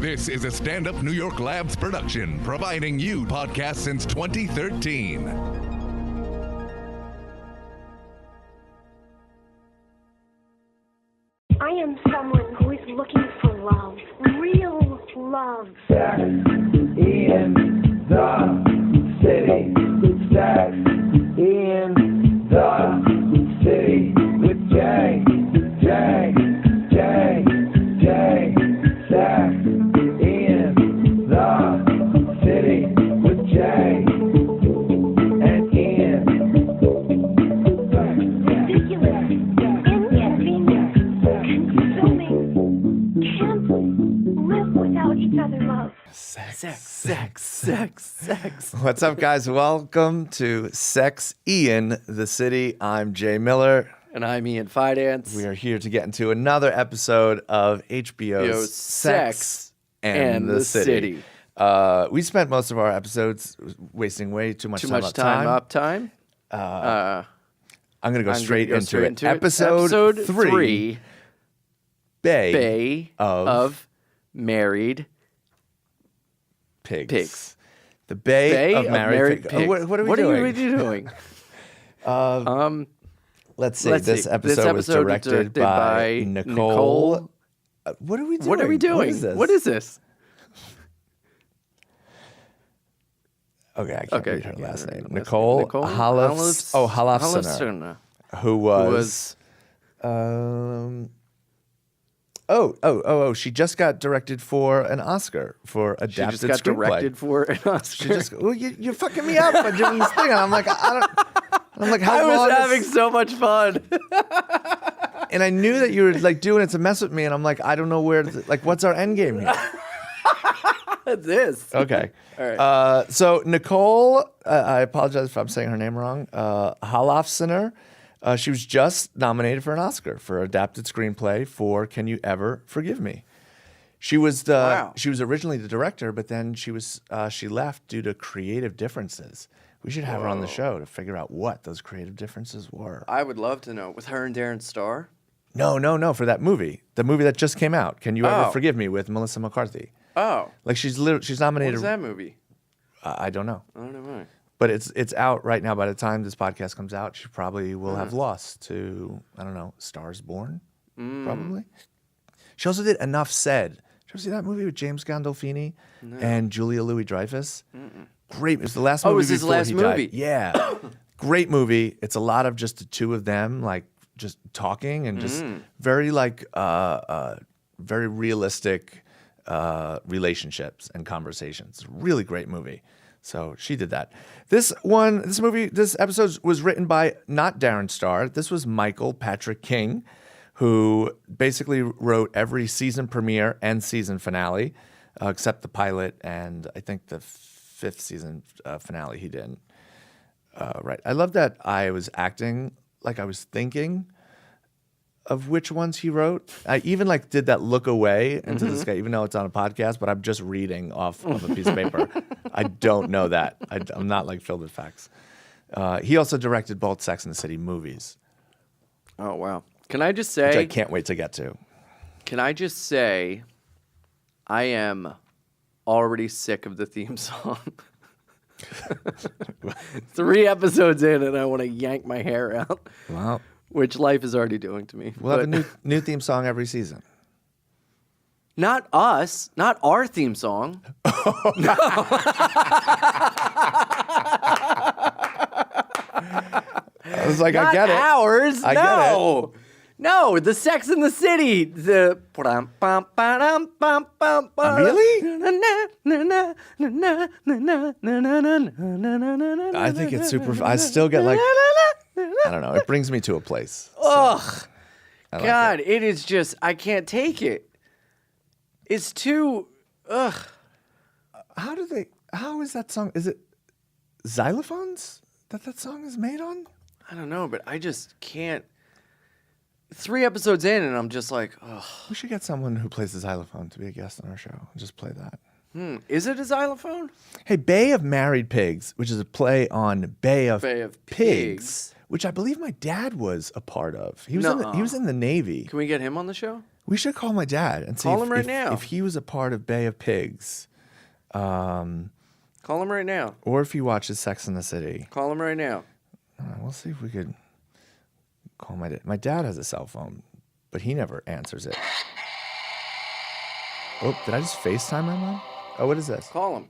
This is a Stand Up New York Labs production, providing you podcasts since 2013. I am someone who is looking for love, real love. Sex in the city. Sex in the city with Jay. Sex in the city with Jay and Ian. Ridiculous, inconvenient, consuming, can't live without each other, love. Sex. What's up, guys? Welcome to Sex in the City. I'm Jay Miller. And I'm Ian Fidance. We are here to get into another episode of HBO's Sex and the City. We spent most of our episodes wasting way too much time. I'm going to go straight into it. Episode 3, Bay of Married Pigs. The Bay of Married Pigs. What are we doing? Let's see. This episode was directed by Nicole. What are we doing? What are we doing? What is this? Okay, I can't read her last name. Nicole Holofcener, who was she just got directed for an Oscar for adapted screenplay. She just got directed for an Oscar. You're fucking me up by doing this thing. And I'm like, how I long was having so much fun. And I knew that you were like doing it to mess with me, and I'm like, I don't know what's our end game here? This. Okay. All right. So Nicole, I apologize if I'm saying her name wrong. Holofcener. She was just nominated for an Oscar for adapted screenplay for Can You Ever Forgive Me? She was originally the director, but then she left due to creative differences. We should have her on the show to figure out what those creative differences were. I would love to know. With her and Darren Star? No, for that movie. The movie that just came out, Can You Ever Forgive Me, with Melissa McCarthy. Oh. Like she's nominated. What is that movie? I don't know. I don't know why. But it's out right now. By the time this podcast comes out, she probably will have lost to, I don't know, Stars Born, probably. She also did Enough Said. Did you ever see that movie with James Gandolfini and Julia Louis-Dreyfus? Great. It was the last movie. Oh, it was his last movie? Yeah. Great movie. It's a lot of just the two of them, like just talking and just very very realistic relationships and conversations. Really great movie. So she did that. This episode was written by not Darren Star. This was Michael Patrick King, who basically wrote every season premiere and season finale, except the pilot and I think the 5th season finale he didn't. Right. I love that I was acting like I was thinking of which ones he wrote. I even did that look away into the sky, even though it's on a podcast, but I'm just reading off of a piece of paper. I don't know that. I'm not filled with facts. He also directed both Sex and the City movies. Oh, wow. Can I just say... Which I can't wait to get to. Can I just say I am already sick of the theme song. 3 episodes in and I want to yank my hair out. Wow. Which life is already doing to me. We'll have a new theme song every season. Not us. Not our theme song. I was like, Not I get it. Ours. I No. get it. No, the Sex and the City. The Really? I think it's super. I still get I don't know. It brings me to a place. So Ugh. God, it. it is just, I can't take it. It's too, ugh. How is that song? Is it xylophones that song is made on? I don't know, but I just can't. 3 episodes in and I'm just like, ugh. We should get someone who plays the xylophone to be a guest on our show and just play that. Is it a xylophone? Hey, Bay of Married Pigs, which is a play on Bay of Pigs, which I believe my dad was a part of. He was in the Navy. Can we get him on the show? We should call my dad and see Call him right now. if he was a part of Bay of Pigs, Call him right now. or if he watches Sex and the City. Call him right now. We'll see if we could call my dad. My dad has a cell phone, but he never answers it. Oh, did I just FaceTime my mom? Oh, what is this? Call him.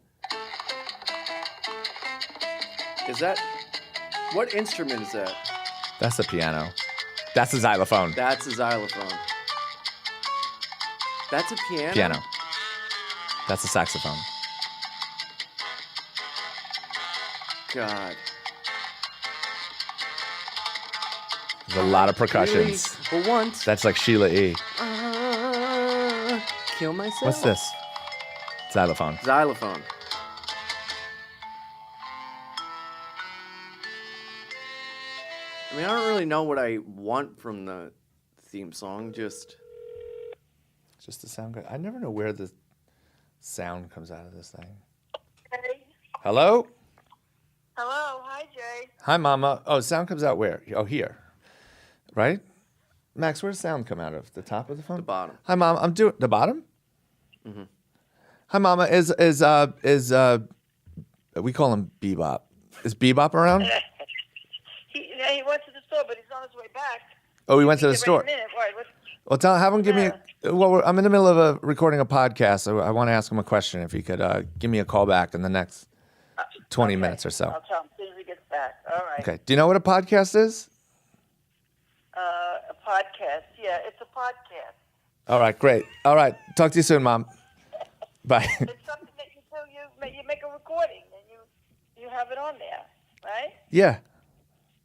Is that... What instrument is that? That's the piano. That's a xylophone. That's a xylophone. That's a piano? Piano. That's a saxophone. God. There's a lot of percussions. Really? For once. That's like Sheila E. Kill myself. What's this? Xylophone. Xylophone. I mean, I don't really know what I want from the theme song. Just Just the sound good. I never know where the sound comes out of this thing. Hey. Hello? Hello. Hi, Jay. Hi, Mama. Oh, sound comes out where? Oh, here. Right? Max, where does sound come out of? The top of the phone? the bottom. Hi, Mom. I'm doing the bottom. Mm-hmm. Hi, Mama. Is we call him Bebop? Is Bebop around? He went to the store, but he's on his way back. Oh, we went to the Give it store. a minute. Why, what? Well, have him give me. Yeah. I'm in the middle of recording a podcast, so I want to ask him a question. If he could give me a call back in the next 20 minutes or so. I'll tell him as soon as he gets back. All right. Okay. Do you know what a podcast is? A podcast. Yeah, it's a podcast. All right. Great. All right. Talk to you soon, Mom. Bye. It's something that you do. You make a recording and you have it on there, right? Yeah.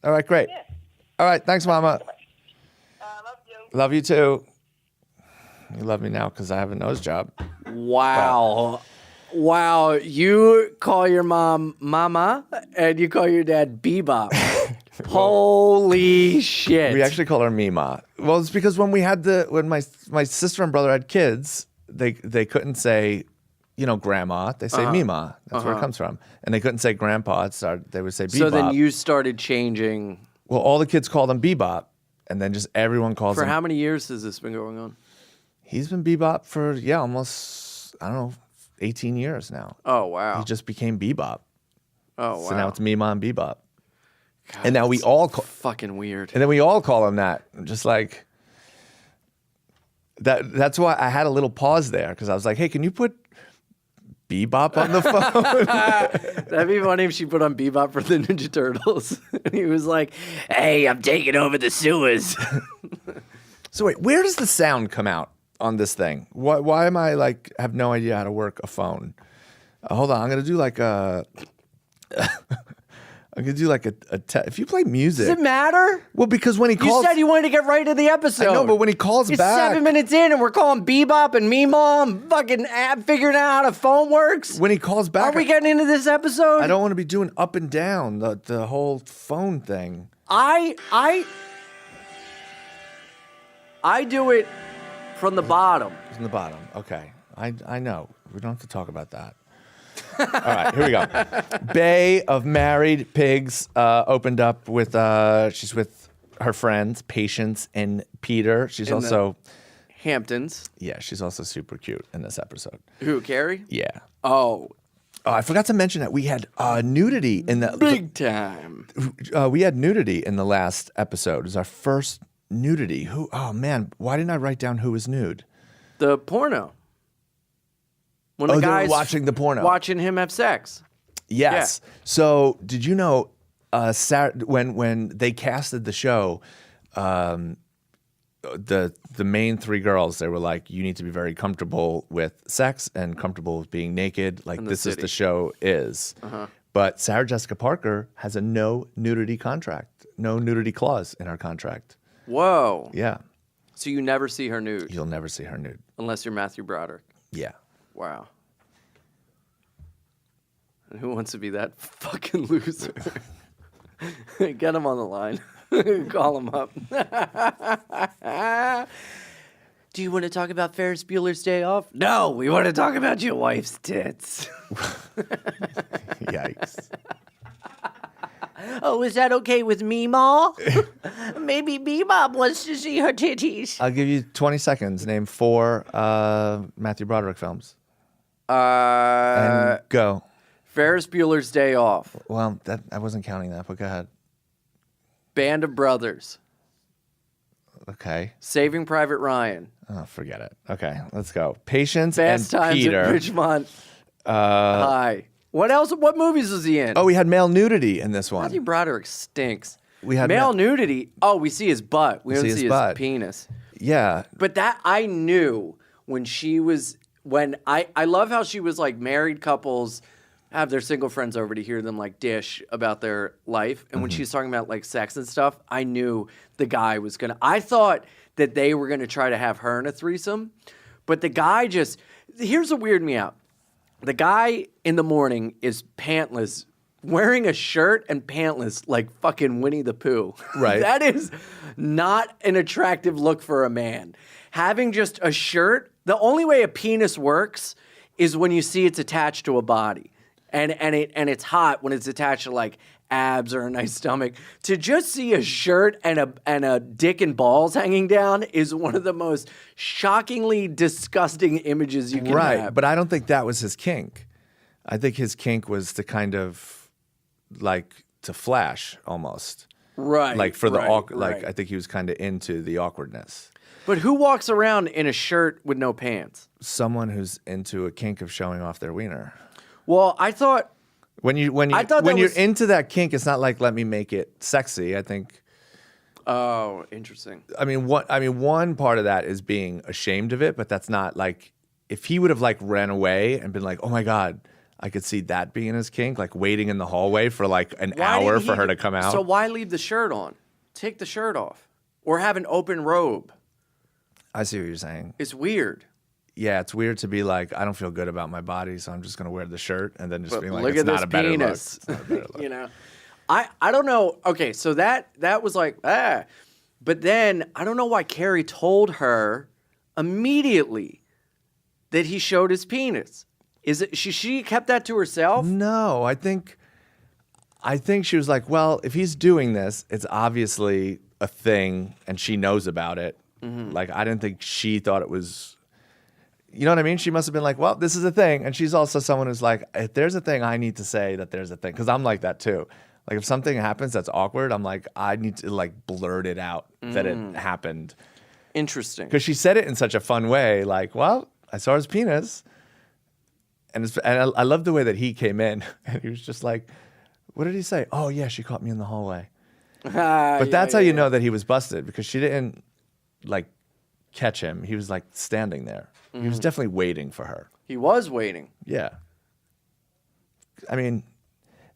All right. Great. Yeah. All right. Thanks, Mama. Love you. Love you too. You love me now because I have a nose job. Wow. Wow. You call your mom Mama and you call your dad Bebop. Holy shit. We actually call her Mima. Well, it's because when my sister and brother had kids, they couldn't say, grandma. They say Mima. That's where it comes from. And they couldn't say grandpa. They would say Bebop. So then you started changing. Well, all the kids call them Bebop, and then just everyone calls For him. how many years has this been going on? He's been Bebop for almost 18 years now. Oh, wow. He just became Bebop. Oh, wow. So now it's Mima and Bebop. God, And now we that's all call, fucking weird. and then we all call him that. Just like that. That's why I had a little pause there because I was like, "Hey, can you put Bebop on the phone?" That'd be funny if she put on Bebop for the Ninja Turtles. And he was like, hey, I'm taking over the sewers. So wait, where does the sound come out on this thing? Why am I have no idea how to work a phone? Hold on, I'm gonna do like a. I'm gonna do like if you play music. Does it matter? Well, because when he You calls, said you wanted to get right to the episode. I know, but when he calls It's back, 7 minutes in and we're calling Bebop and Mima, fucking figuring out how the phone works. when he calls back, Are we getting into this episode? I don't want to be doing up and down the whole phone thing. I do it from the bottom. From the bottom. Okay, I know. We don't have to talk about that. All right, here we go. Bay of Married Pigs opened up with she's with her friends Patience and Peter. She's In also Hamptons. she's also super cute in this episode. Who, Carrie? Yeah. Oh, Oh, I forgot to mention that we had nudity in the big time. we had nudity in the last episode. It was our first nudity. Oh man, why didn't I write down who was nude? The porno. When Oh, the they were guys watching the porno. watching him have sex. Yes. So did you know when they casted the show, the main three girls, they were like, you need to be very comfortable with sex and comfortable with being naked. Like this is city. the show is. But Sarah Jessica Parker has a no nudity contract, no nudity clause in her contract. Whoa. Yeah. So you never see her nude You'll never see her nude. unless you're Matthew Broderick. Yeah. Wow. And who wants to be that fucking loser? Get him on the line. Call him up. Do you want to talk about Ferris Bueller's Day Off? No, we want to talk about your wife's tits. Yikes. Oh, is that okay with Meemaw? Maybe Meemaw wants to see her titties. I'll give you 20 seconds. Name 4 Matthew Broderick films. And go. Ferris Bueller's Day Off. Well, I wasn't counting that, but go ahead. Band of Brothers. Okay. Saving Private Ryan. Oh, forget it. Okay, let's go. Patience Fast and Times Peter. at Ridgemont High. What else? What movies was he in? Oh, we had male nudity in this one. Matthew Broderick stinks. We had male nudity. Oh, we see his butt. We don't see his butt. penis. Yeah. But that I knew when she was I love how she was like married couples have their single friends over to hear them like dish about their life. And when she's talking about like sex and stuff, I knew the guy was I thought that they were gonna try to have her in a threesome, but the guy here's what weirded me out. The guy in the morning is pantless, wearing a shirt and pantless like fucking Winnie the Pooh. Right. That is not an attractive look for a man. Having just a shirt, the only way a penis works is when you see it's attached to a body. And it's hot when it's attached to like abs or a nice stomach. To just see a shirt and a dick and balls hanging down is one of the most shockingly disgusting images you can have. But I don't think that was his kink. I think his kink was to kind of like to flash almost. Right. Like for the right. I think he was kind of into the awkwardness. But who walks around in a shirt with no pants? Someone who's into a kink of showing off their wiener. Well, I thought when you're into that kink, it's not like let me make it sexy. I think. Oh, interesting. I mean, one part of that is being ashamed of it, but that's not like if he would have like ran away and been like, oh my God, I could see that being his kink, like waiting in the hallway for like an hour for her to come out. So why leave the shirt on? Take the shirt off, or have an open robe. I see what you're saying. It's weird. Yeah, it's weird to be like, I don't feel good about my body, so I'm just gonna wear the shirt, and then just being like, look it's at not this a better look. penis. It's not a better look. You know, I don't know. Okay, so that was like but then I don't know why Carrie told her immediately that he showed his penis. Is it she kept that to herself? No, I think she was like, well, if he's doing this, it's obviously a thing, and she knows about it. Mm-hmm. Like, I didn't think she thought it was. You know what I mean? She must have been like, well, this is a thing. And she's also someone who's like, if there's a thing, I need to say that there's a thing. Because I'm like that too. Like if something happens that's awkward, I'm like, I need to like blurt it out that it happened. Interesting. Because she said it in such a fun way. Like, well, I saw his penis. And I love the way that he came in. And he was just like, what did he say? Oh, yeah, she caught me in the hallway. But that's how you know that he was busted. Because she didn't like catch him. He was like standing there. He was definitely waiting for her. He was waiting. Yeah. I mean,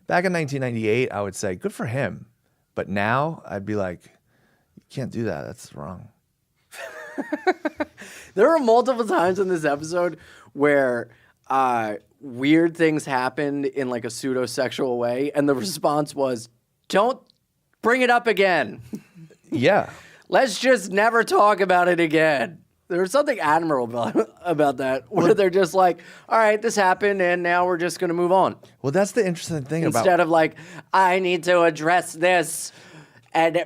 back in 1998, I would say good for him. But now I'd be like, you can't do that. That's wrong. There are multiple times in this episode where weird things happened in like a pseudo-sexual way. And the response was, don't bring it up again. Yeah. Let's just never talk about it again. There was something admirable about that, where they're just like, all right, this happened, and now we're just going to move on. Well, that's the interesting thing Instead of like, I need to address this and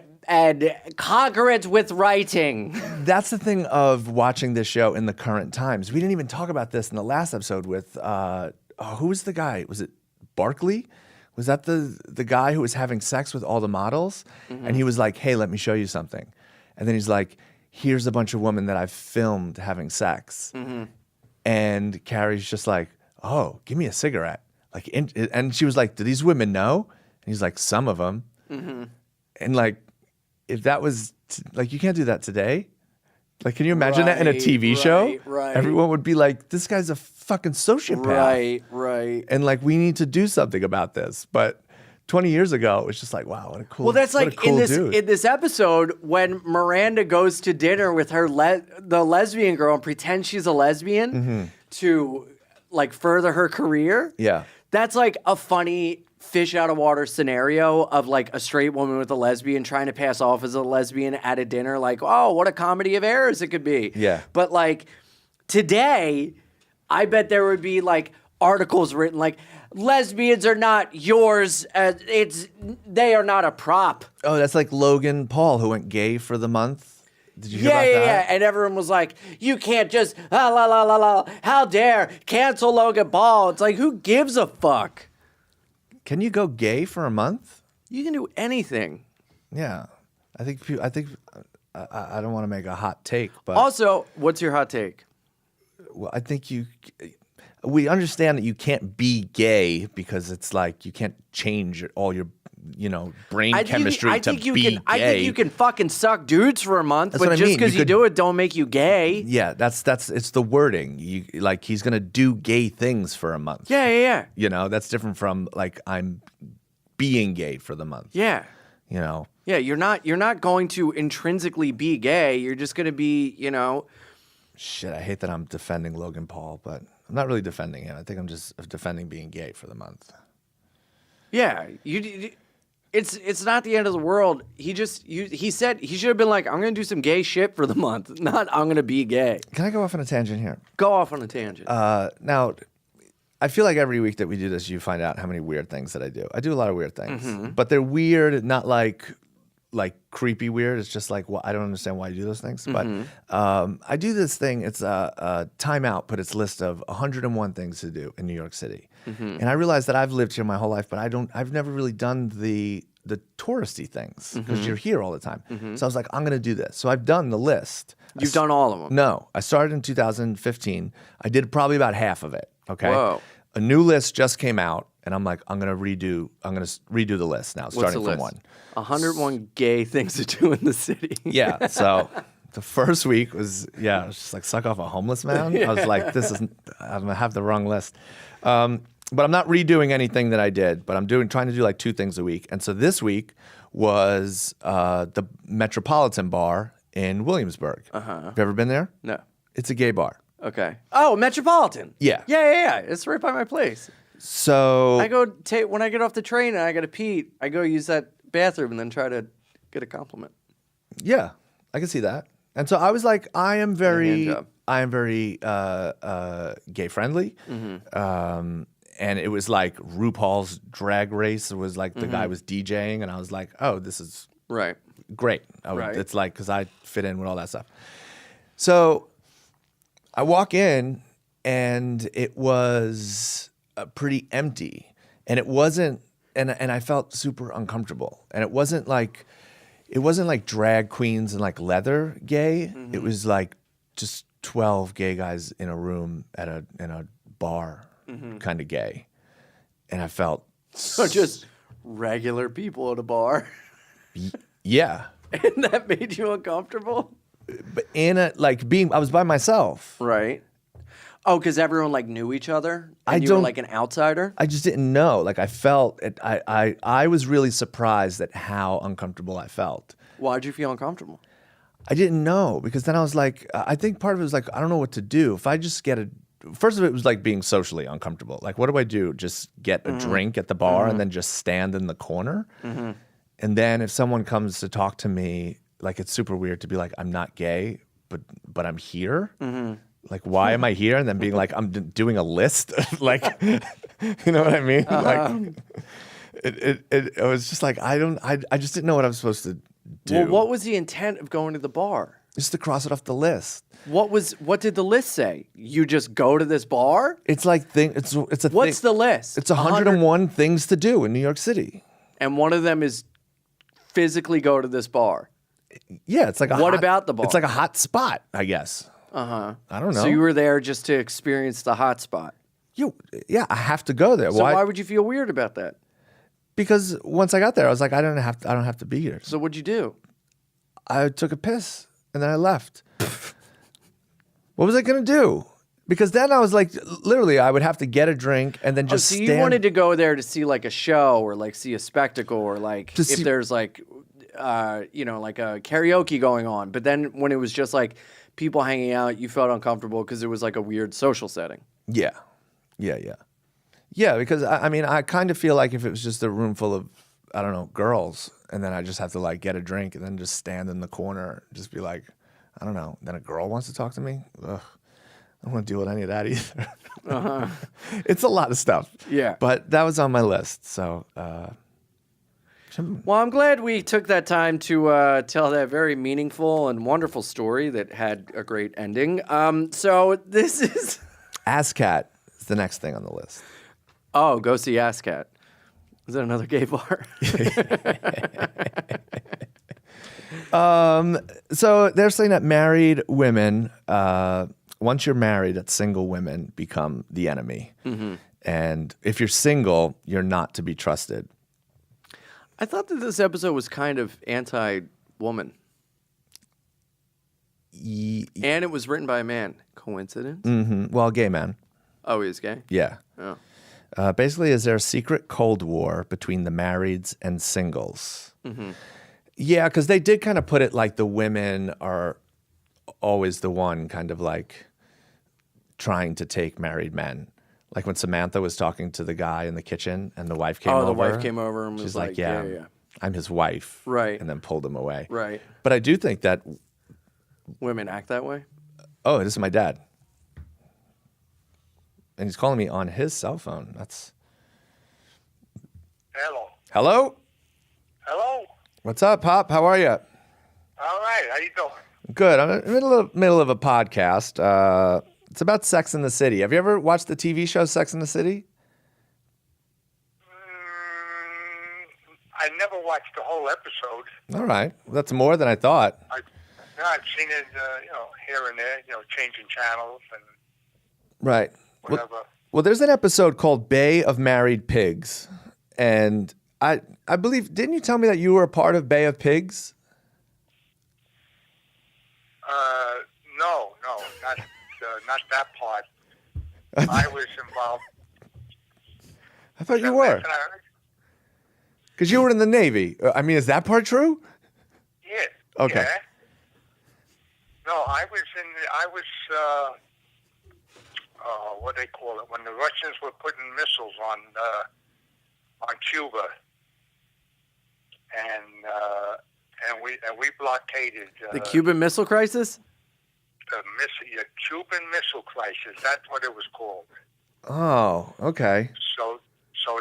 conquer it with writing. That's the thing of watching this show in the current times. We didn't even talk about this in the last episode with, who was the guy? Was it Barkley? Was that the guy who was having sex with all the models? Mm-hmm. And he was like, hey, let me show you something. And then he's like, here's a bunch of women that I've filmed having sex. Mm-hmm. And Carrie's just like, oh, give me a cigarette. Like, and she was like, do these women know? And he's like, some of them. Mm-hmm. And like, if that was, like, you can't do that today. Like, can you imagine that in a TV show? Right. Everyone would be like, this guy's a fucking sociopath. Right. And like, we need to do something about this. But 20 years ago, it was just like, wow, what a cool. Well, that's like cool in this episode when Miranda goes to dinner with her the lesbian girl and pretends she's a lesbian to like further her career. Yeah, that's like a funny fish out of water scenario of like a straight woman with a lesbian trying to pass off as a lesbian at a dinner. Like, oh, what a comedy of errors it could be. Yeah, but like today, I bet there would be like articles written like lesbians are not yours. They are not a prop. Oh, that's like Logan Paul who went gay for the month. Did you hear Yeah, about yeah, that? yeah. And everyone was like, you can't just, la, la, la, la. How dare cancel Logan Paul? It's like, who gives a fuck? Can you go gay for a month? You can do anything. Yeah. I think I don't want to make a hot take, but Also, what's your hot take? well, I think we understand that you can't be gay because it's like you can't change all your, brain chemistry to be gay. I think you can fucking suck dudes for a month, That's but what I just mean. because You you could- do it don't make you gay. Yeah, that's it's the wording. He's gonna do gay things for a month. Yeah, yeah, yeah. That's different from like I'm being gay for the month. Yeah. Yeah, You're not going to intrinsically be gay. You're just going to be, shit. I hate that I'm defending Logan Paul, but I'm not really defending him. I think I'm just defending being gay for the month. yeah, it's not the end of the world. He said he should have been like, I'm going to do some gay shit for the month, not I'm going to be gay. Can I go off on a tangent here? Go off on a tangent. Now, I feel like every week that we do this, you find out how many weird things that I do. I do a lot of weird things, but they're weird, not like creepy weird. It's just like, well, I don't understand why you do those things. But I do this thing. It's a Time Out put its list of 101 things to do in New York City, and I realized that I've lived here my whole life, but I've never really done the touristy things because you're here all the time. So I was like, I'm going to do this. So I've done the list. You've done all of them. No, I started in 2015. I did probably about half of it. Okay. Whoa. A new list just came out, and I'm like, I'm gonna redo the list now, What's starting the from list? 1. 101 gay things to do in the city. Yeah. So the first week was it was just like suck off a homeless man. I was like, I'm gonna have the wrong list. But I'm not redoing anything that I did, but I'm trying to do like 2 things a week. And so this week was the Metropolitan Bar in Williamsburg. Have you ever been there? No. It's a gay bar. Okay. Oh, Metropolitan. Yeah. Yeah. It's right by my place. So I go when I get off the train and I gotta pee, I go use that bathroom and then try to get a compliment. yeah, I can see that. And so I was like, I am very job. gay friendly. And it was like RuPaul's Drag Race. It was like the guy was DJing, and I was like, oh, this is Right. great. Right. It's like, because I fit in with all that stuff. So I walk in, and it was pretty empty, and it wasn't, and I felt super uncomfortable, and it wasn't like drag queens and like leather gay. It was like just 12 gay guys in a room in a bar, kind of gay, and I felt So just regular people at a bar. yeah. And that made you uncomfortable? But I was by myself. Right. Oh, because everyone like knew each other? And I you were don't- like an outsider? I just didn't know. Like I felt it. I was really surprised at how uncomfortable I felt. Why'd you feel uncomfortable? I didn't know because then I was like, I think part of it was like, I don't know what to do. If I just first of it was like being socially uncomfortable. Like, what do I do? Just get a drink at the bar and then just stand in the corner? And then if someone comes to talk to me, like it's super weird to be like, I'm not gay, but I'm here. Like, why am I here? And then being like, I'm doing a list. Like, you know what I mean? Like, it was just like, I just didn't know what I was supposed to do. Well, what was the intent of going to the bar? Just to cross it off the list. What did the list say? You just go to this bar? It's like it's a What's thing. the list? It's 101 things to do in New York City. And one of them is physically go to this bar. Yeah, it's like What about the bar? It's like a hot spot, I guess. I don't know. So you were there just to experience the hot spot. Yeah, I have to go there. So why would you feel weird about that? Because once I got there, I was like, I don't have to be here. So what'd you do? I took a piss and then I left. What was I gonna do? Because then I was like, literally, I would have to get a drink and then just so stand. you wanted to go there to see like a show or like see a spectacle or like To if see- there's like, like a karaoke going on. But then when it was just like people hanging out, you felt uncomfortable because it was like a weird social setting. Yeah. Yeah, because I mean, I kind of feel like if it was just a room full of, I don't know, girls, and then I just have to like get a drink and then just stand in the corner, just be like, I don't know, then a girl wants to talk to me? Ugh. don't want to deal with any of that either. It's a lot of stuff. Yeah. But that was on my list. So, Well, I'm glad we took that time to tell that very meaningful and wonderful story that had a great ending. So this is... ASCAT is the next thing on the list. Oh, go see ASCAT. Is that another gay bar? So they're saying that married women, once you're married, that single women become the enemy. And if you're single, you're not to be trusted. I thought that this episode was kind of anti-woman. And it was written by a man. Coincidence? Well, gay man. Oh, he's gay? Yeah. Oh. Basically, is there a secret Cold War between the marrieds and singles? Yeah, because they did kind of put it like the women are always the one kind of like trying to take married men. Like when Samantha was talking to the guy in the kitchen and the wife came over. Oh, the wife came over and was she's like, yeah, I'm his wife. Right. And then pulled him away. Right. But I do think that... Women act that way? Oh, this is my dad. And he's calling me on his cell phone. That's... Hello. Hello? Hello. What's up, Pop? How are you? All right. How you doing? Good. I'm in the middle of a podcast. It's about Sex in the City. Have you ever watched the TV show Sex in the City? I never watched the whole episode. All right. That's more than I thought. I've seen it, here and there, changing channels and Right. whatever. Well, there's an episode called Bay of Married Pigs. And I believe, didn't you tell me that you were a part of Bay of Pigs? No, not that part. I was involved. I thought you were. Because you were in the Navy. I mean, is that part true? Yeah. Okay. Yeah. No, I was what they call it, when the Russians were putting missiles on Cuba, and we blockaded The Cuban Missile Crisis? the Cuban Missile Crisis. That's what it was called. Oh, okay. So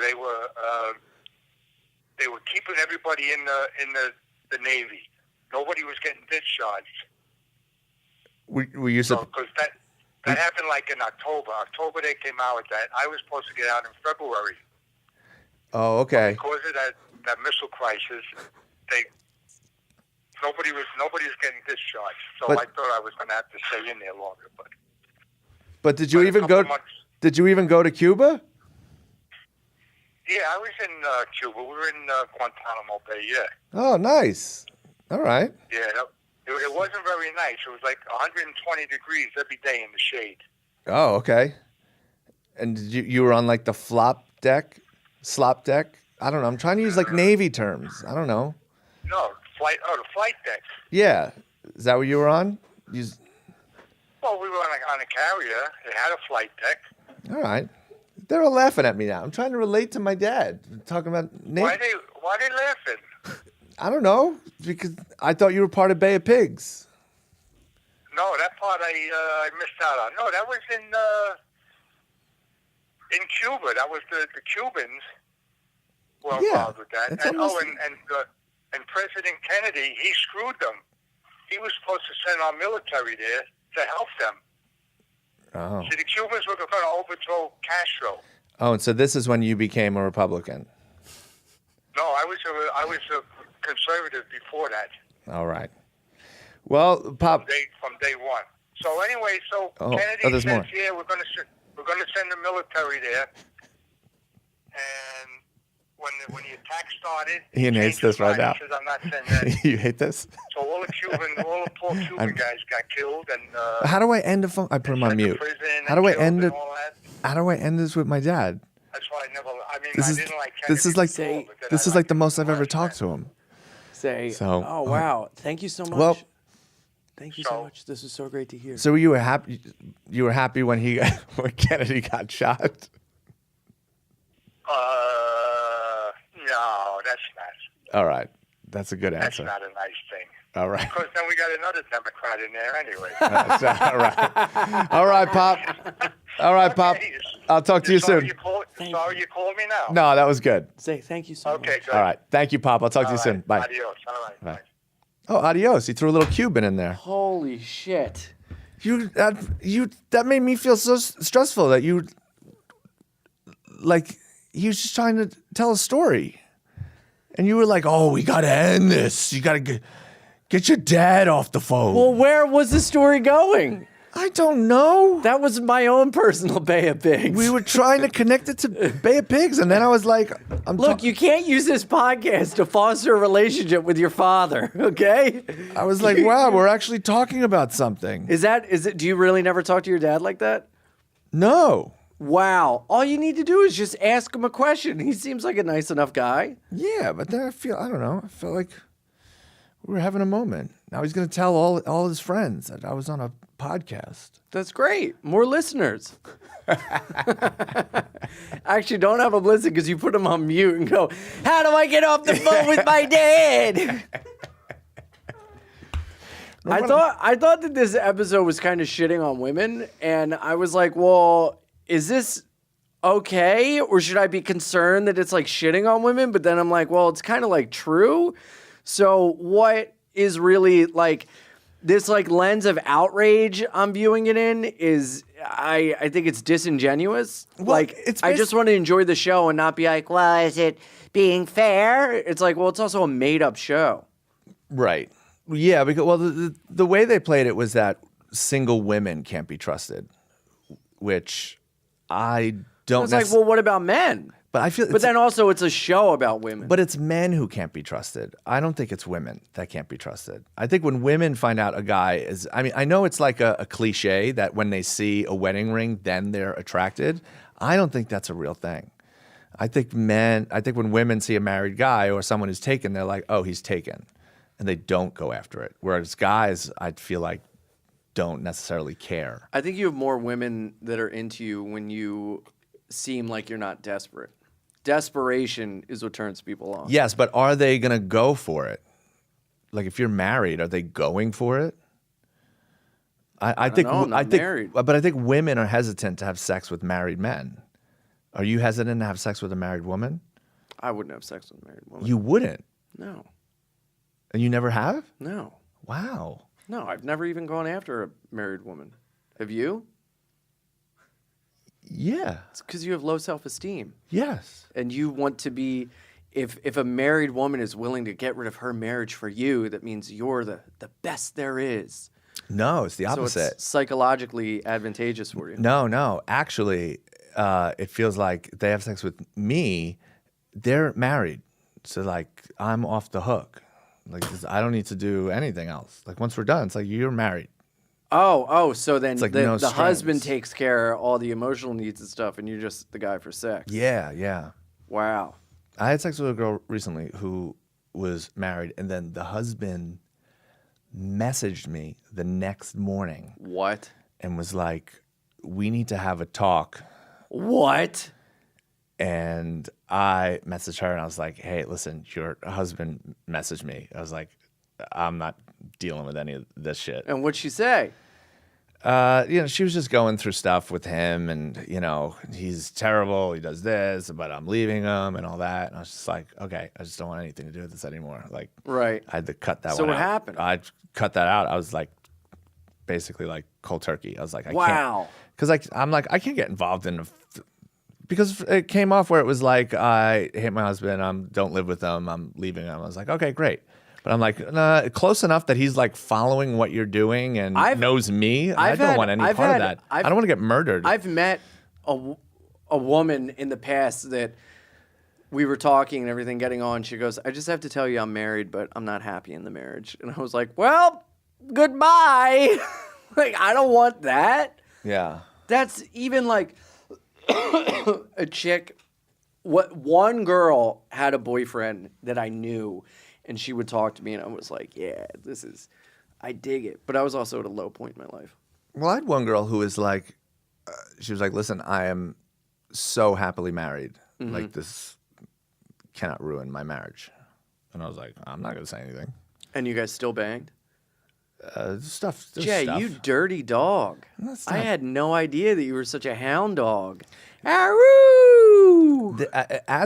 they were keeping everybody in the Navy. Nobody was getting discharged. Were you Because that happened like in October. October they came out with that. I was supposed to get out in February. Oh, okay. Because of that missile crisis, nobody was getting discharged. So But- I thought I was going to have to stay in there longer. But did you But a even couple go? months- Did you even go to Cuba? Yeah, I was in Cuba. We were in Guantanamo Bay. Yeah, Oh, nice. All right. yeah. It wasn't very nice. It was like 120 degrees every day in the shade. Oh, okay. And did you were on like the slop deck? I don't know. I'm trying to use like Navy terms. I don't know. No, the flight deck. Yeah. Is that what you were on? Well, we were on a carrier. It had a flight deck. All right. They're all laughing at me now. I'm trying to relate to my dad. Talking about Navy. Why they laughing? I don't know. Because I thought you were part of Bay of Pigs. No, that part I missed out on. No, that was in Cuba. That was the Cubans were involved with that. That's And almost- and President Kennedy, he screwed them. He was supposed to send our military there to help them. Oh. See, the Cubans were going to overthrow Castro. Oh, and so this is when you became a Republican. No, I was a conservative before that. All right. Well, Pop. From day one. So anyway, Kennedy there's says, more. "Yeah, we're going to send the military there." And when the attack started, Ian he hates changed his this right mind. now. He says, "I'm not sending that." You hate this? So all the poor Cuban guys got killed, and How do I end a phone? I put him on sent to mute. prison How and do I killed end and it? all that. How do I end this with my dad? That's why I never. I mean, This I is didn't like this Kennedy is like before, but then this I is like liked the him most I've more ever after talked that. to him. Say, So, oh, wow. Thank you so much. Well- Thank you so much. This is so great to hear. So you were happy? You were happy when when Kennedy got shot? No, that's not. All right, that's a good That's answer. not a nice thing. All right. Because then we got another Democrat in there anyway. All right. All right, Pop. All right, Pop. Okay, I'll talk to you sorry soon. Sorry you called me now. No, that was good. Say thank you so Okay, much. good. All right. Thank you, Pop. I'll talk to you All soon. right. Bye. Adios. All right. Bye. Oh, adios. He threw a little Cuban in there. Holy shit. That made me feel so stressful that he was just trying to tell a story. And you were like, oh, we got to end this. You got to get your dad off the phone. Well, where was the story going? I don't know. That was my own personal Bay of Pigs. We were trying to connect it to Bay of Pigs, and then I was like, Look, you can't use this podcast to foster a relationship with your father, okay? I was like, wow, we're actually talking about something. Is it, do you really never talk to your dad like that? No. Wow. All you need to do is just ask him a question. He seems like a nice enough guy. Yeah, but then I don't know. I felt like we were having a moment. Now he's going to tell all his friends that I was on a podcast. That's great. More listeners. Actually, don't have them listen because you put them on mute and go, how do I get off the phone with my dad? I thought that this episode was kind of shitting on women, and I was like, well, is this okay, or should I be concerned that it's like shitting on women? But then I'm like, well, it's kind of like true. So what is really like this like lens of outrage I'm viewing it in is I think it's disingenuous. Well, I just want to enjoy the show and not be like, well, is it being fair? It's like, well, it's also a made up show. Right. Yeah, because the way they played it was that single women can't be trusted, which I don't. It's like, well, what about men? But I feel. But then also, it's a show about women. But it's men who can't be trusted. I don't think it's women that can't be trusted. I think when women find out a guy is, I mean, I know it's like a cliche that when they see a wedding ring, then they're attracted. I don't think that's a real thing. I think when women see a married guy or someone who's taken, they're like, oh, he's taken. And they don't go after it. Whereas guys, I feel like, don't necessarily care. I think you have more women that are into you when you seem like you're not desperate. Desperation is what turns people on. Yes, but are they going to go for it? Like if you're married, are they going for it? I think I'm not married. But I think women are hesitant to have sex with married men. Are you hesitant to have sex with a married woman? I wouldn't have sex with a married woman. You wouldn't. No. And you never have? No. Wow. No, I've never even gone after a married woman. Have you? Yeah. It's because you have low self-esteem. Yes. And you want to be, if a married woman is willing to get rid of her marriage for you, that means you're the best there is. No, it's the opposite. So it's psychologically advantageous for you. No. Actually, it feels like they have sex with me. They're married. So, like, I'm off the hook. Like, 'cause I don't need to do anything else. Like, once we're done, it's like, you're married. So then like the no husband strings. takes care of all the emotional needs and stuff, and you're just the guy for sex. Yeah. Wow. I had sex with a girl recently who was married, and then the husband messaged me the next morning What? and was like, we need to have a talk. What? And I messaged her and I was like, hey, listen, your husband messaged me. I was like, I'm not dealing with any of this shit. And what'd she say? She was just going through stuff with him and, he's terrible. He does this, but I'm leaving him and all that. And I was just like, okay, I just don't want anything to do with this anymore. Like, Right. I had to cut that So one out. what happened? I cut that out. I was like, basically like cold turkey. I was like, I can't. Wow. Because I'm like, I can't get involved in because it came off where it was like, I hate my husband. Don't live with him. I'm leaving him. I was like, okay, great. But I'm like, nah, close enough that he's like following what you're doing and knows me. I don't want any part of that. I don't want to get murdered. I've met a woman in the past that we were talking and everything getting on. She goes, I just have to tell you I'm married, but I'm not happy in the marriage. And I was like, well, goodbye. Like, I don't want that. Yeah. That's even like a chick. One girl had a boyfriend that I knew, and she would talk to me, and I was like, yeah, I dig it. But I was also at a low point in my life. Well, I had one girl who was like, she was like, listen, I am so happily married. Mm-hmm. Like, this cannot ruin my marriage. And I was like, I'm not going to say anything. And you guys still banged? Stuff. Jay, stuff. you dirty dog. That's I not- had no idea that you were such a hound dog. Aroo!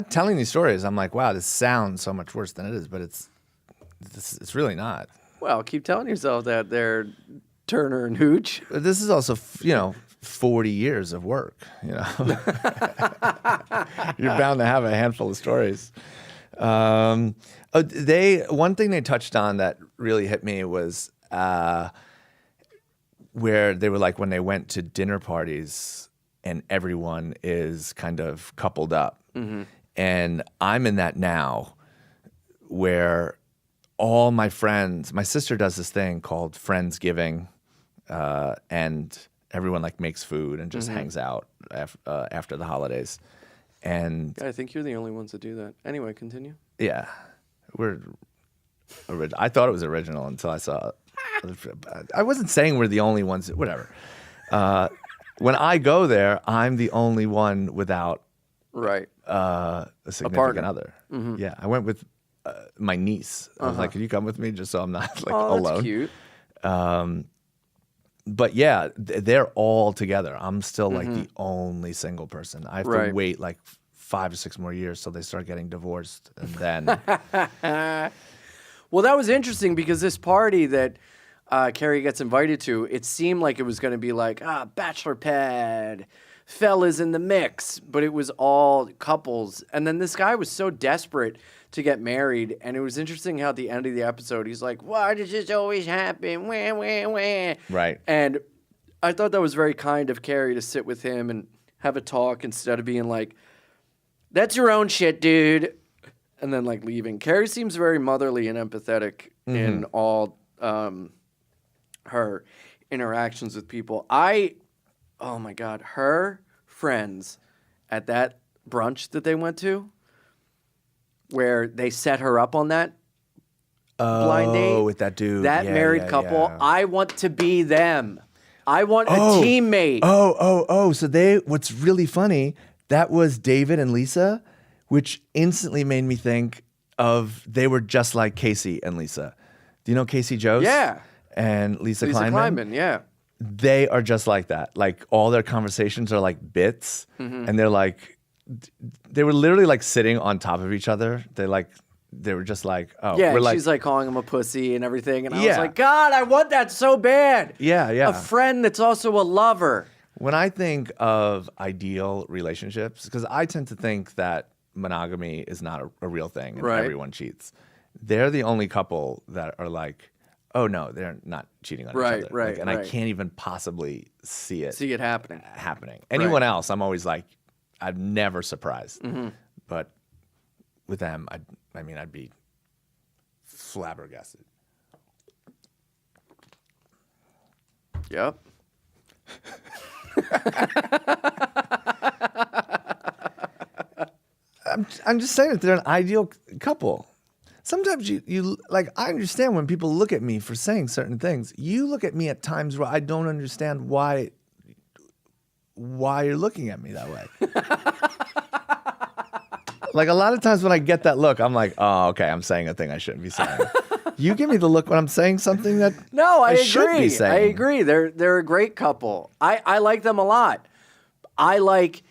Telling these stories, I'm like, wow, this sounds so much worse than it is, but it's really not. Well, keep telling yourself that there, Turner and Hooch. But this is also, 40 years of work. You're bound to have a handful of stories. One thing they touched on that really hit me was where they were like when they went to dinner parties and everyone is kind of coupled up. Mm-hmm. And I'm in that now where all my friends, my sister does this thing called Friendsgiving, and everyone like makes food and just hangs out after the holidays. And I think you're the only ones that do that. Anyway, continue. yeah, I thought it was original until I saw it. I wasn't saying we're the only ones. Whatever. When I go there, I'm the only one without Right. a significant other. Mm-hmm. Yeah, I went with my niece. I was like, "Can you come with me just so I'm not like Oh, that's alone?" cute. But yeah, they're all together. I'm still like the only single person. I have to Right. wait like 5 or 6 more years till they start getting divorced, and then Well, that was interesting because this party that Carrie gets invited to, it seemed like it was going to be like, bachelor pad, fellas in the mix, but it was all couples. And then this guy was so desperate to get married, and it was interesting how at the end of the episode, he's like, why does this always happen? Wah, wah, wah. Right. And I thought that was very kind of Carrie to sit with him and have a talk instead of being like, that's your own shit, dude. And then like leaving. Carrie seems very motherly and empathetic in all her interactions with people. Oh my God, her friends at that brunch that they went to, where they set her up on that blind date. with that dude, That Yeah, married yeah, couple, yeah. I want to be them. I want a teammate. So what's really funny, that was David and Lisa, which instantly made me think of they were just like Casey and Lisa. Do you know Casey Jost? Yeah. And Lisa Lisa Kleinman, yeah. They are just like that. Like all their conversations are like bits, and they're like, they were literally like sitting on top of each other. They were just like, oh, Yeah, we're and like, she's like calling him a pussy and everything. And I was Yeah. like, God, I want that so bad. Yeah, yeah. A friend that's also a lover. when I think of ideal relationships, because I tend to think that monogamy is not a real thing and Right. everyone cheats. They're the only couple that are like, oh no, they're not cheating on Right, each other. right, And I right. can't even possibly see it See it happening. happening. Anyone else, I'm always like, I'm never surprised. But with them, I'd be flabbergasted. Yep. I'm just saying that they're an ideal couple. Sometimes you like, I understand when people look at me for saying certain things. You look at me at times where I don't understand why you're looking at me that way. Like a lot of times when I get that look, I'm like, oh, okay, I'm saying a thing I shouldn't be saying. You give me the look when I'm saying something that No, I should agree. be saying. I agree. They're a great couple. I like them a lot. I like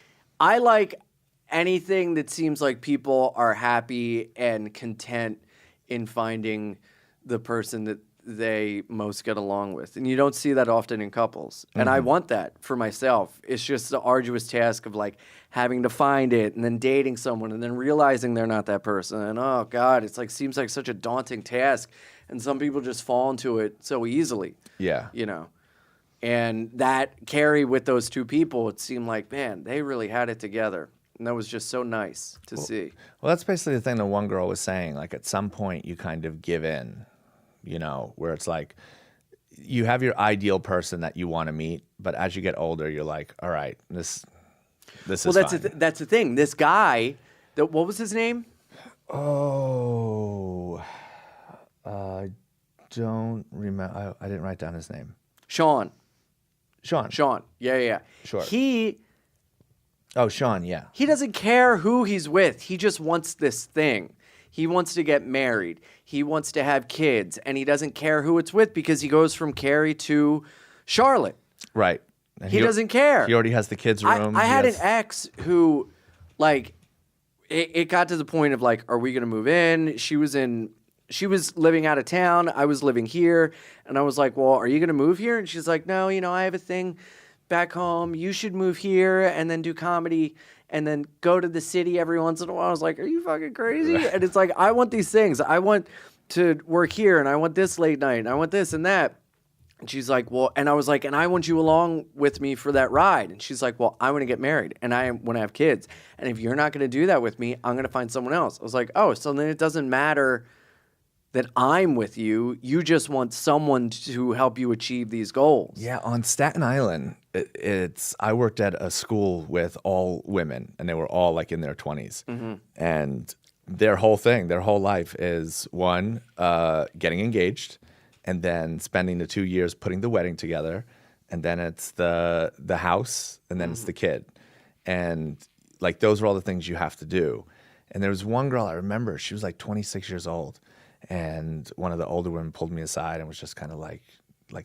anything that seems like people are happy and content in finding the person that they most get along with. And you don't see that often in couples. And I want that for myself. It's just the arduous task of like having to find it and then dating someone and then realizing they're not that person. And oh God, it's like seems like such a daunting task. And some people just fall into it so easily. Yeah. You know. And that Carrie with those two people, it seemed like, man, they really had it together. And that was just so nice to see. Well, that's basically the thing the one girl was saying. Like at some point you kind of give in, you know, where it's like you have your ideal person that you want to meet, but as you get older, you're like, all right, this is Well, fine. that's the thing. This guy, what was his name? Oh, I don't remember. I didn't write down his name. Sean. Sean. Yeah. Sure. He Oh, Sean, yeah. doesn't care who he's with. He just wants this thing. He wants to get married. He wants to have kids, and he doesn't care who it's with because he goes from Carrie to Charlotte. Right. And He doesn't care. He already has the kids' room. I He had an has- ex who, like, it got to the point of like, are we gonna move in? She was living out of town. I was living here, and I was like, well, are you gonna move here? And she's like, no, I have a thing back home. You should move here and then do comedy and then go to the city every once in a while. I was like, are you fucking crazy? And it's like, I want these things. I want to work here, and I want this late night, and I want this and that. And she's like, well, and I was like, and I want you along with me for that ride. And she's like, well, I want to get married and I want to have kids. And if you're not going to do that with me, I'm going to find someone else. I was like, oh, so then it doesn't matter that I'm with you. You just want someone to help you achieve these goals. Yeah, on Staten Island, I worked at a school with all women, and they were all like in their 20s. And their whole thing, their whole life is one, getting engaged, and then spending the 2 years putting the wedding together, and then it's the house, and then it's the kid. And like those are all the things you have to do. And there was one girl I remember, she was like 26 years old, and one of the older women pulled me aside and was just kind of like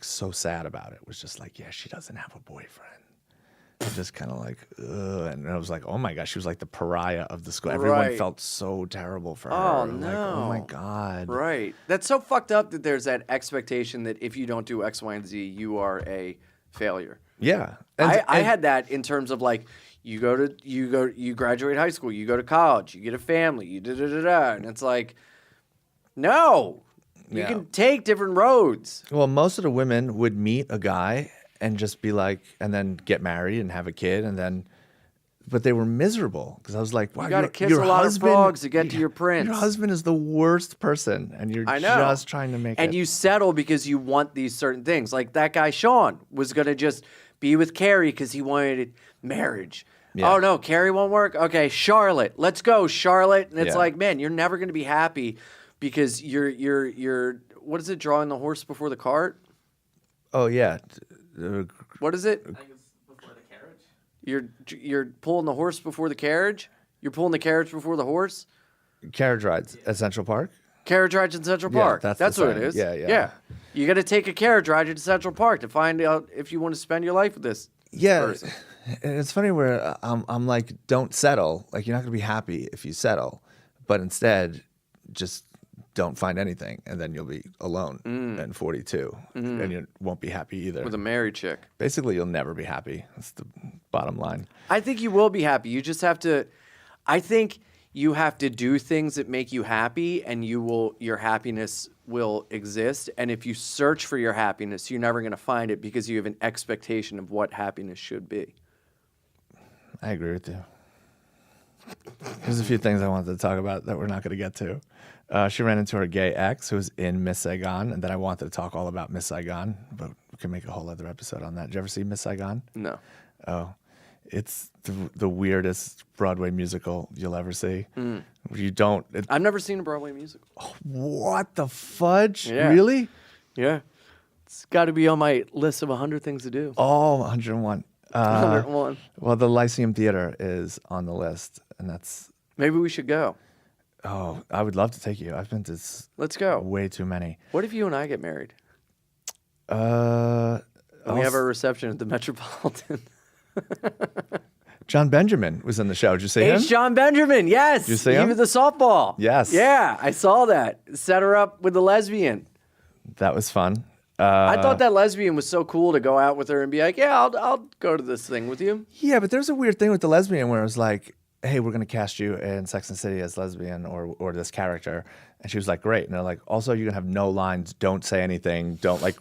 so sad about it. Was just like, yeah, she doesn't have a boyfriend. Just kind of like, ugh. And I was like, oh my gosh, she was like the pariah of the school. Everyone Right. felt so terrible for her. Oh, Like, oh my no. God. Right. That's so fucked up that there's that expectation that if you don't do X, Y, and Z, you are a failure. Yeah. I had that in terms of like, you graduate high school, you go to college, you get a family, you da-da-da-da. And it's like, no, you Yeah. can take different roads. Well, most of the women would meet a guy and just be like, and then get married and have a kid, and then, but they were miserable because I was like, wow, You gotta your- kiss your a lot of husband- frogs to get to your prince. Your husband is the worst person, and you're I know. just trying to make it. And you settle because you want these certain things. Like that guy, Sean, was going to just be with Carrie because he wanted marriage. Yeah. Oh, no, Carrie won't work? Okay, Charlotte. Let's go, Charlotte. And it's Yeah. like, man, you're never going to be happy because you're what is it, drawing the horse before the cart? Oh yeah, What is it? You're pulling the horse before the carriage? You're pulling the carriage before the horse? carriage rides at Central Park. Carriage rides in Central Yeah, Park. that's That's the what it saying. is. Yeah. You got to take a carriage ride into Central Park to find out if you want to spend your life with this person. And it's funny where I'm like, don't settle. Like you're not gonna be happy if you settle, but instead, just don't find anything, and then you'll be alone at 42, and you won't be happy either. With a married chick. Basically, you'll never be happy. That's the bottom line. I think you will be happy. You just have to. I think you have to do things that make you happy, and your happiness will exist. And if you search for your happiness, you're never going to find it because you have an expectation of what happiness should be. I agree with you. There's a few things I wanted to talk about that we're not going to get to. She ran into her gay ex who was in Miss Saigon, and then I wanted to talk all about Miss Saigon, but we can make a whole other episode on that. Did you ever see Miss Saigon? No. Oh, it's the weirdest Broadway musical you'll ever see. You don't. I've never seen a Broadway musical. What the fudge? Yeah. Really? Yeah. It's got to be on my list of 100 things to do. Oh, 101. 101. Well, the Lyceum Theater is on the list, and that's. Maybe we should go. Oh, I would love to take you. I've been to Let's go. way too many. What if you and I get married? We We have our reception at the Metropolitan. John Benjamin was in the show. Did you see him? H. John Benjamin, yes. you see He him? was the softball. Yes. Yeah, I saw that. Set her up with the lesbian. That was fun. I thought that lesbian was so cool to go out with her and be like, yeah, I'll go to this thing with you. Yeah, but there's a weird thing with the lesbian where it was like, hey, we're going to cast you in Sex and the City as lesbian or this character. And she was like, great. And they're like, also, you're going to have no lines. Don't say anything. Don't like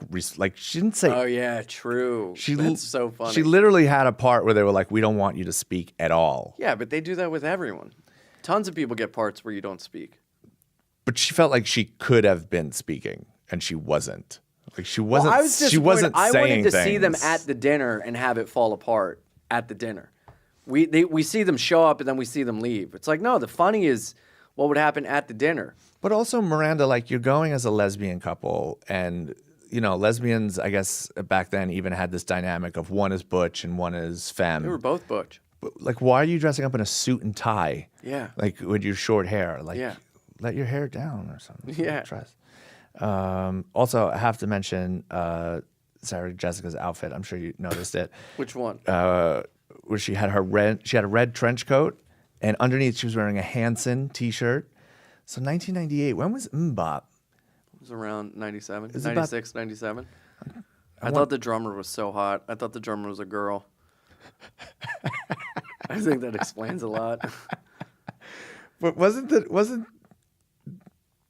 she didn't say. Oh, yeah, true. That's so funny. She literally had a part where they were like, we don't want you to speak at all. Yeah, but they do that with everyone. Tons of people get parts where you don't speak. But she felt like she could have been speaking and she wasn't. Like she wasn't. Well, I was she wasn't I saying wanted to see them things. at the dinner and have it fall apart at the dinner. We see them show up and then we see them leave. It's like, no, the funny is what would happen at the dinner. But also, Miranda, like you're going as a lesbian couple, and you know, lesbians, I guess back then even had this dynamic of one is butch and one is femme. They were both butch. But, like, why are you dressing up in a suit and tie? Yeah. Like with your short hair, like. Yeah. let your hair down or something. Yeah. Dress. Also, I have to mention Sarah Jessica's outfit. I'm sure you noticed it. Which one? Where she had a red trench coat, and underneath she was wearing a Hanson T-shirt. So 1998. When was Mbop? It was around 97, Is it 96, 97. I thought the drummer was so hot. I thought the drummer was a girl. I think that explains a lot. But wasn't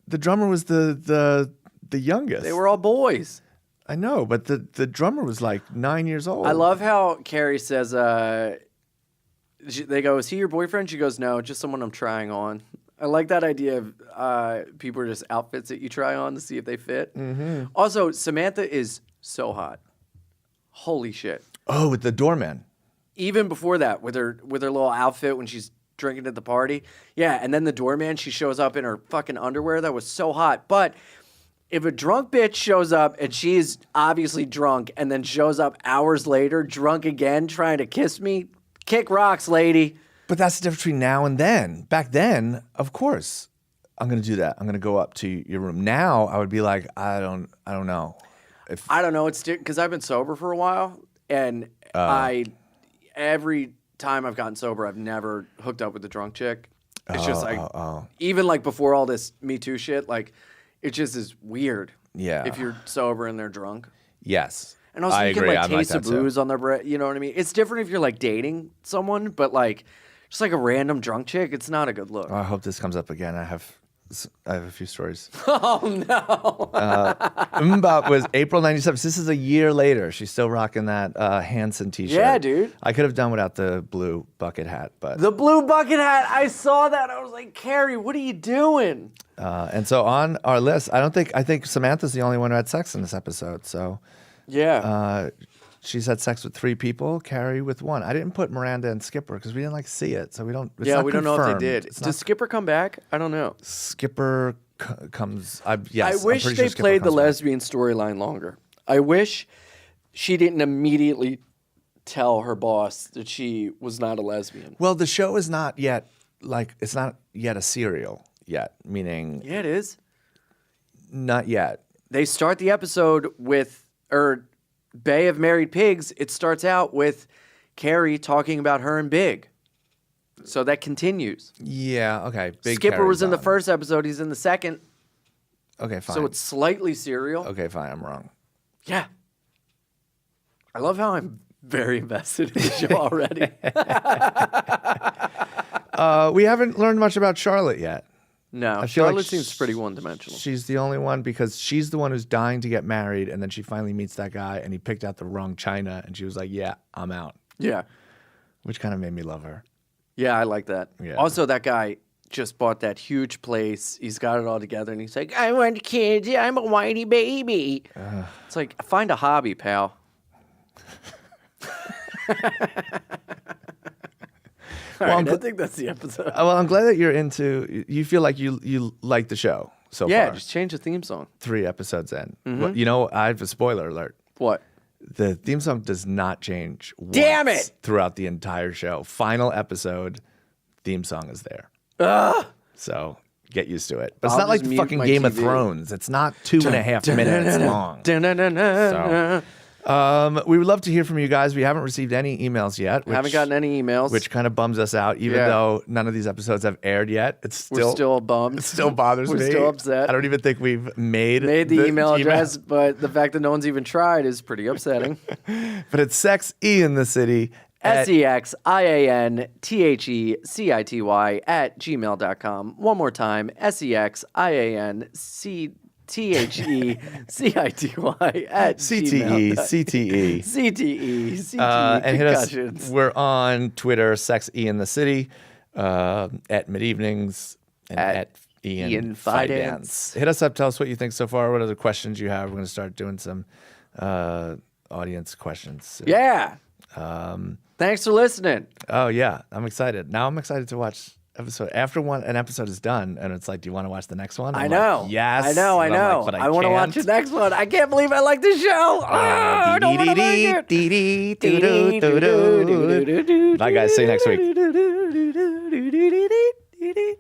the drummer was the youngest? They were all boys. I know, but the drummer was like 9 years old. I love how Carrie says, they go, is he your boyfriend? She goes, no, just someone I'm trying on. I like that idea of people are just outfits that you try on to see if they fit. Mm-hmm. Also, Samantha is so hot. Holy shit. Oh, with the doorman. Even before that, with her little outfit when she's drinking at the party. Yeah, and then the doorman, she shows up in her fucking underwear. That was so hot. But if a drunk bitch shows up and she's obviously drunk and then shows up hours later, drunk again, trying to kiss me, kick rocks, lady. But that's the difference between now and then. Back then, of course, I'm going to do that. I'm going to go up to your room. Now, I would be like, I don't know. I don't know. It's because I've been sober for a while, and every time I've gotten sober, I've never hooked up with a drunk chick. It's just like, even like before all this Me Too shit, like it just is weird. Yeah. If you're sober and they're drunk. Yes. And also, I you can agree. like I'm like taste the that too. booze on their breath. You know what I mean? It's different if you're like dating someone, but like just like a random drunk chick, it's not a good look. I hope this comes up again. I have a few stories. Oh no! Mbop was April 97. So this is a year later. She's still rocking that Hanson T-shirt. Yeah, dude. I could have done without the blue bucket hat, but The blue bucket hat. I saw that. I was like, Carrie, what are you doing? and so on our list, I think Samantha's the only one who had sex in this episode. So Yeah. she's had sex with 3 people, Carrie with 1. I didn't put Miranda and Skipper because we didn't like see it, so we don't. It's yeah, not we don't know if they confirmed. did. It's Does not- Skipper come back? I don't know. Skipper comes. Yes, I wish I'm pretty they sure Skipper played the comes back. lesbian storyline longer. I wish she didn't immediately tell her boss that she was not a lesbian. Well, the show is not yet it's not yet a serial yet. Meaning, Yeah, it is. not yet. They start the episode with, Bay of Married Pigs, it starts out with Carrie talking about her and Big. So that continues. Yeah. Okay. Big Skipper Carrie's was in the on. first episode. He's in the second. Okay. Fine. So it's slightly serial. okay. Fine. I'm wrong. Yeah. I love how I'm very invested in the show already. We haven't learned much about Charlotte yet. No, I feel like Charlotte seems pretty one-dimensional. She's the only one because she's the one who's dying to get married, and then she finally meets that guy, and he picked out the wrong china, and she was like, "Yeah, I'm out," Yeah. which kind of made me love her. Yeah, I like that. Yeah. Also, that guy just bought that huge place. He's got it all together, and he's like, I want kids. I'm a whiny baby. It's like, find a hobby, pal. All right, I think that's the episode. Well, I'm glad that you're into. You feel like you like the show so Yeah, far. just change the theme song. 3 episodes in. Well, you know, I have a spoiler alert. What? The theme song does not change. Damn once it! Throughout the entire show, final episode, theme song is there. So get used to it. But it's I'll not like just mute fucking my Game of TV. Thrones. It's not 2.5 minutes long. Dun-dun-dun-dun. We would love to hear from you guys. We haven't received any emails yet. Haven't gotten any emails. Which kind of bums us out, even Yeah. though none of these episodes have aired yet. It's We're still still bummed. It still bothers We're me. still upset. I don't even think we've made the email address, but the fact that no one's even tried is pretty upsetting. But it's sex in the city. at- SEXIANTHECITY at gmail.com. One more time, SEXIANTHECITY at CTE, gmail. CTE. CTE, And hit us. concussions. We're on Twitter, Sex E in the City, at Mid Evenings, and at Ian Fidance. Hit us up. Tell us what you think so far. What other questions you have? We're going to start doing some audience questions soon. Yeah. Thanks for listening. Oh yeah, I'm excited. Now I'm excited to watch episode after an episode is done, and it's like, do you want to watch the next one? I I'm know. like, yes. I know. And I'm like, but I want to watch the next one. I can't believe I like this show. I don't want to like it. Bye guys. See you next week. week.